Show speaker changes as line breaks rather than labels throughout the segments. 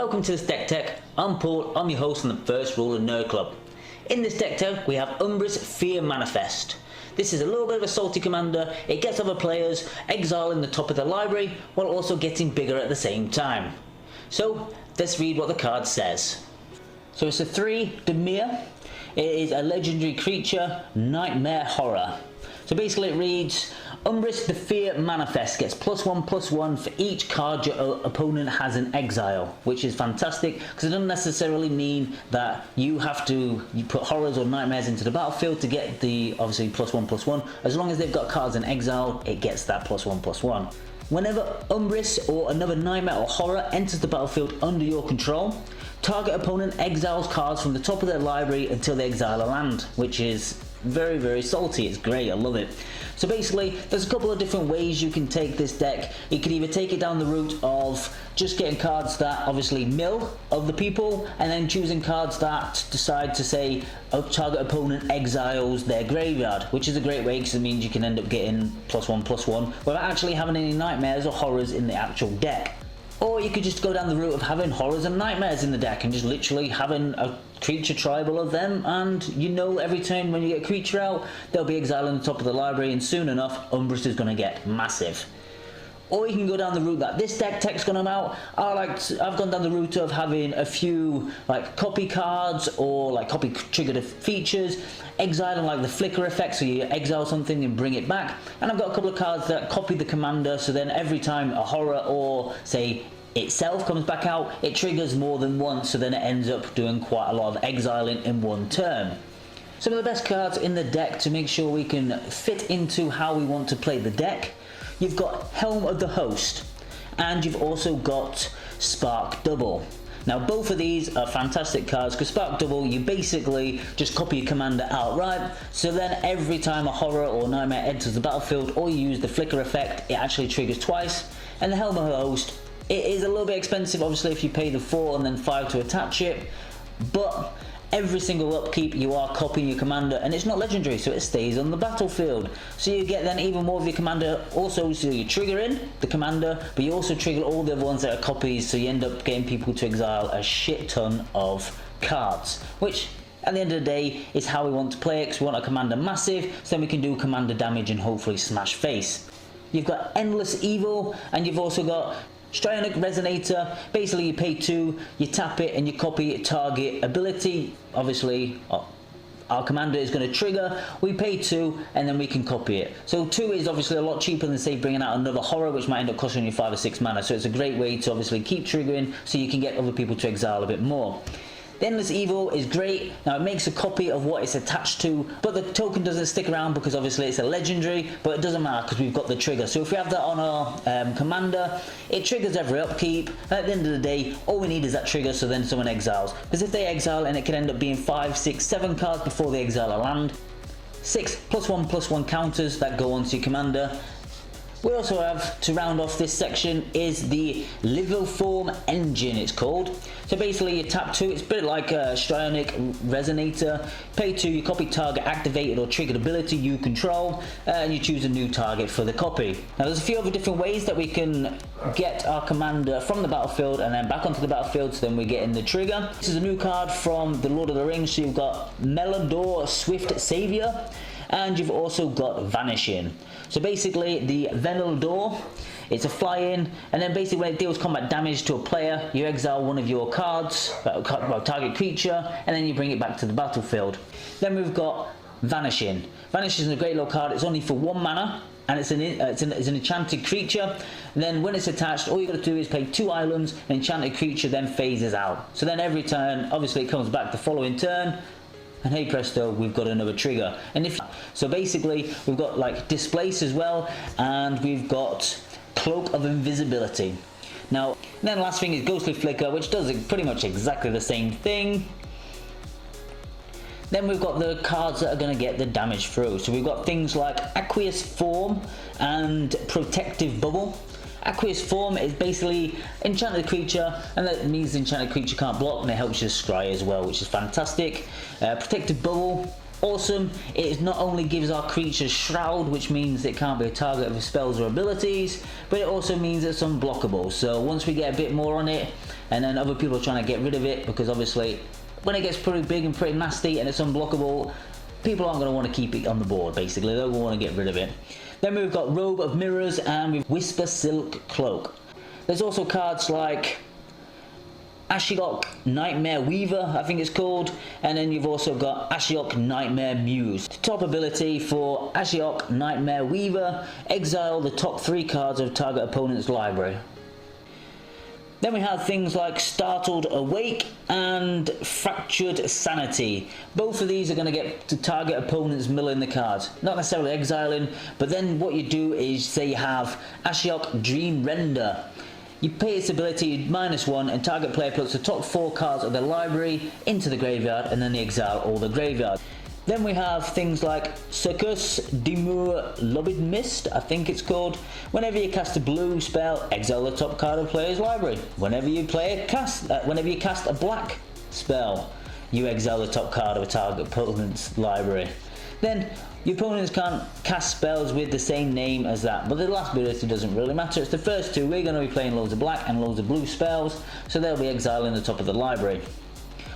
Welcome to this Deck Tech. I'm Paul, I'm your host on the First Rule of Nerd Club. In this Deck Tech we have Umbris Fear Manifest. This is a little bit of a salty commander. It gets other players exiling the top of the library while also getting bigger at the same time. So let's read what the card says. So it's a 3 Demir. It is a legendary creature, Nightmare Horror. So basically it reads, Umbris the Fear Manifest gets +1/+1 for each card your opponent has in exile, which is fantastic because it doesn't necessarily mean that you put horrors or nightmares into the battlefield to get the obviously +1/+1. As long as they've got cards in exile, it gets that +1/+1. Whenever Umbris or another nightmare or horror enters the battlefield under your control, target opponent exiles cards from the top of their library until they exile a land, which is very, very salty. It's great, I love it. So basically, there's a couple of different ways you can take this deck. You can either take it down the route of just getting cards that obviously mill other people, and then choosing cards that decide to say a target opponent exiles their graveyard, which is a great way because it means you can end up getting +1/+1 without actually having any nightmares or horrors in the actual deck. Or you could just go down the route of having horrors and nightmares in the deck and just literally having a creature tribal of them, and you know every turn when you get a creature out, they'll be exiling the top of the library, and soon enough, Umbrous is going to get massive. Or you can go down the route that this deck tech's gone about. I've gone down the route of having a few like copy cards or like copy triggered features, exiling like the flicker effect, so you exile something and bring it back. And I've got a couple of cards that copy the commander, so then every time a horror or say itself comes back out, it triggers more than once, so then it ends up doing quite a lot of exiling in one turn. Some of the best cards in the deck to make sure we can fit into how we want to play the deck. You've got Helm of the Host, and you've also got Spark Double. Now both of these are fantastic cards because Spark Double, you basically just copy your commander outright, so then every time a horror or nightmare enters the battlefield or you use the flicker effect, it actually triggers twice. And the Helm of the Host, it is a little bit expensive obviously if you pay the 4 and then 5 to attach it, but every single upkeep you are copying your commander, and it's not legendary, so it stays on the battlefield. So you get then even more of your commander also, so you trigger in the commander, but you also trigger all the other ones that are copies, so you end up getting people to exile a shit ton of cards, which at the end of the day is how we want to play it, because we want a commander massive, so then we can do commander damage and hopefully smash face. You've got Endless Evil, and you've also got Strionic Resonator. Basically you pay 2, you tap it and you copy target ability. Obviously our commander is going to trigger, we pay 2 and then we can copy it. So 2 is obviously a lot cheaper than say bringing out another horror, which might end up costing you 5 or 6 mana, so it's a great way to obviously keep triggering so you can get other people to exile a bit more. The Endless Evil is great. Now it makes a copy of what it's attached to, but the token doesn't stick around because obviously it's a legendary, but it doesn't matter because we've got the trigger. So if we have that on our commander, it triggers every upkeep. At the end of the day, all we need is that trigger, so then someone exiles. Because if they exile, and it can end up being 5, 6, 7 cards before they exile a land. 6 +1/+1 counters that go onto your commander. We also have, to round off this section, is the Livoform Engine, it's called. So basically you tap 2, it's a bit like a Strionic Resonator. Pay 2, you copy target activated or triggered ability you control, and you choose a new target for the copy. Now there's a few other different ways that we can get our commander from the battlefield and then back onto the battlefield, so then we get in the trigger. This is a new card from the Lord of the Rings, so you've got Melodor Swift Savior, and you've also got Vanishing. So basically the Venaldor, it's a fly-in, and then basically when it deals combat damage to a player, you exile one of your cards, target creature, and then you bring it back to the battlefield. Then we've got Vanishing. Vanishing is a great little card, it's only for 1 mana, and it's an enchanted creature. And then when it's attached, all you got to do is pay 2 islands, an enchanted creature then phases out. So then every turn, obviously it comes back the following turn, and hey presto, we've got another trigger. And so basically we've got like Displace as well, and we've got Cloak of Invisibility. Now then the last thing is Ghostly Flicker, which does pretty much exactly the same thing. Then we've got the cards that are going to get the damage through. So we've got things like Aqueous Form and Protective Bubble. Aqueous Form is basically enchanted creature, and that means the enchanted creature can't block, and it helps you scry as well, which is fantastic. Protective Bubble, awesome. It not only gives our creatures Shroud, which means it can't be a target of spells or abilities, but it also means it's unblockable. So once we get a bit more on it, and then other people are trying to get rid of it, because obviously when it gets pretty big and pretty nasty and it's unblockable, people aren't going to want to keep it on the board. Basically, they'll want to get rid of it. Then we've got Robe of Mirrors and we've Whisper Silk Cloak. There's also cards like Ashiok Nightmare Weaver, I think it's called, and then you've also got Ashiok Nightmare Muse. Top ability for Ashiok Nightmare Weaver: exile the top 3 cards of target opponent's library. Then we have things like Startled Awake and Fractured Sanity. Both of these are going to get to target opponents milling the cards. Not necessarily exiling, but then what you do is, say you have Ashiok Dream Render. You pay its ability -1 and target player puts the top 4 cards of their library into the graveyard, and then they exile all the graveyard. Then we have things like Circus Demure Lobbied Mist, I think it's called. Whenever you cast a blue spell, exile the top card of the player's library. Whenever you cast a black spell, you exile the top card of a target opponent's library. Then your opponents can't cast spells with the same name as that, but the last ability doesn't really matter. It's the first 2. We're going to be playing loads of black and loads of blue spells, so they'll be exiling the top of the library.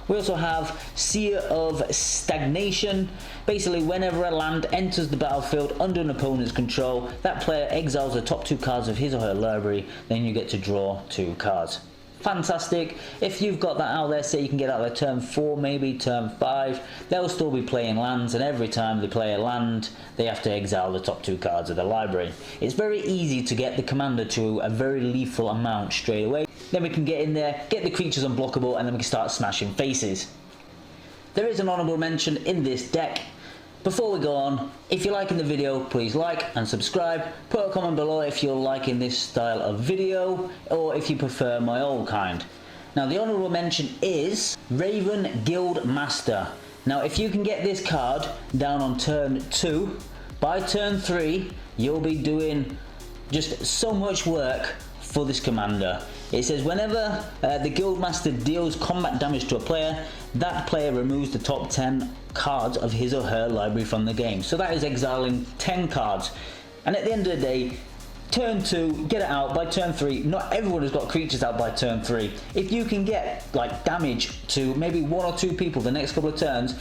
We also have Seer of Stagnation. Basically, whenever a land enters the battlefield under an opponent's control, that player exiles the top 2 cards of his or her library, then you get to draw 2 cards. Fantastic. If you've got that out there, say you can get out there turn 4, maybe turn 5, they'll still be playing lands, and every time they play a land, they have to exile the top 2 cards of the library. It's very easy to get the commander to a very lethal amount straight away. Then we can get in there, get the creatures unblockable, and then we can start smashing faces. There is an honourable mention in this deck. Before we go on, if you're liking the video, please like and subscribe. Put a comment below if you're liking this style of video, or if you prefer my old kind. Now, the honourable mention is Raven Guild Master. Now, if you can get this card down on turn 2, by turn 3, you'll be doing just so much work for this commander. It says whenever the Guildmaster deals combat damage to a player, that player removes the top 10 cards of his or her library from the game. So that is exiling 10 cards. And at the end of the day, turn 2, get it out. By turn 3, not everyone has got creatures out by turn 3. If you can get like damage to maybe 1 or 2 people the next couple of turns,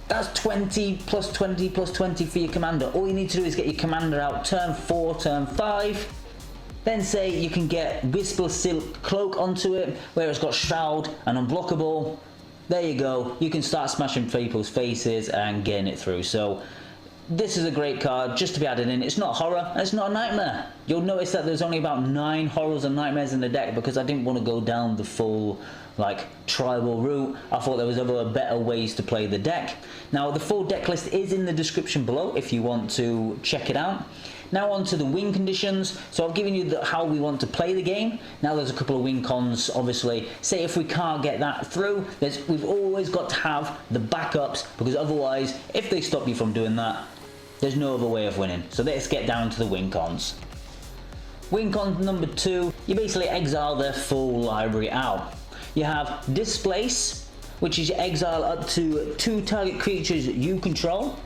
that's 20 plus 20 plus 20 for your commander. All you need to do is get your commander out turn 4, turn 5. Then say you can get Whisper Silk Cloak onto it, where it's got Shroud and Unblockable. There you go. You can start smashing people's faces and getting it through. So this is a great card just to be added in. It's not horror, and it's not a nightmare. You'll notice that there's only about 9 horrors and nightmares in the deck, because I didn't want to go down the full like tribal route. I thought there was other better ways to play the deck. Now, the full deck list is in the description below if you want to check it out. Now on to the win conditions. So I've given you how we want to play the game. Now there's a couple of win cons, obviously. Say if we can't get that through, we've always got to have the backups, because otherwise, if they stop you from doing that, there's no other way of winning. So let's get down to the win cons. Win con number 2, you basically exile their full library out. You have Displace, which is you exile up to 2 target creatures you control,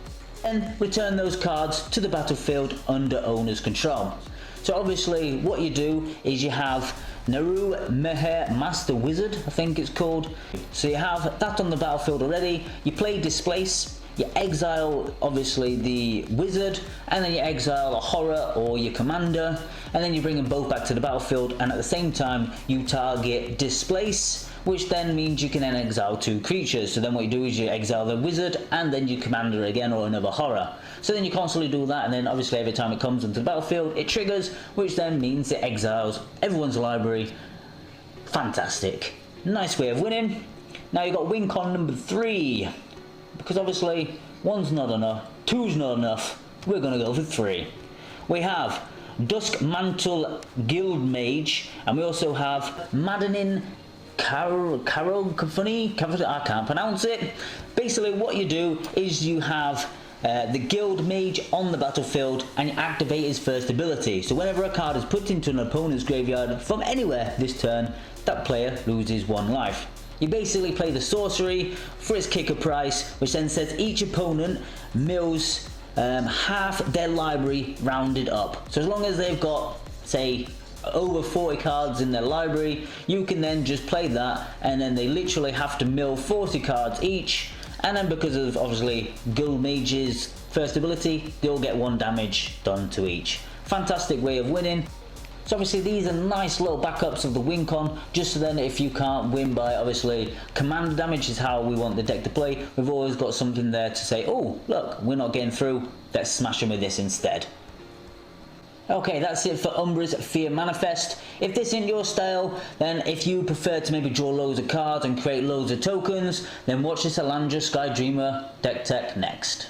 and return those cards to the battlefield under owner's control. So obviously what you do is you have Naru Meher Master Wizard, I think it's called. So you have that on the battlefield already. You play Displace, you exile obviously the wizard, and then you exile a horror or your commander, and then you bring them both back to the battlefield, and at the same time you target Displace, which then means you can then exile 2 creatures. So then what you do is you exile the wizard and then your commander again, or another horror. So then you constantly do that, and then obviously every time it comes into the battlefield it triggers, which then means it exiles everyone's library. Fantastic. Nice way of winning. Now you've got win con number 3, because obviously 1's not enough, 2's not enough, we're going to go for 3. We have Dusk Mantle Guild Mage, and we also have Maddening Cacophony, I can't pronounce it. Basically what you do is you have the Guild Mage on the battlefield, and you activate his first ability. So whenever a card is put into an opponent's graveyard from anywhere this turn, that player loses 1 life. You basically play the sorcery for its kicker price, which then says each opponent mills half their library rounded up. So as long as they've got, say, over 40 cards in their library, you can then just play that, and then they literally have to mill 40 cards each, and then because of obviously Guild Mage's first ability, they'll get 1 damage done to each. Fantastic way of winning. So obviously these are nice little backups of the win con, just so then if you can't win by obviously commander damage is how we want the deck to play, we've always got something there to say, oh look, we're not getting through, let's smash them with this instead. Okay, that's it for Umbris Fear Manifest. If this isn't your style, then if you prefer to maybe draw loads of cards and create loads of tokens, then watch this Alandra Sky Dreamer deck tech next.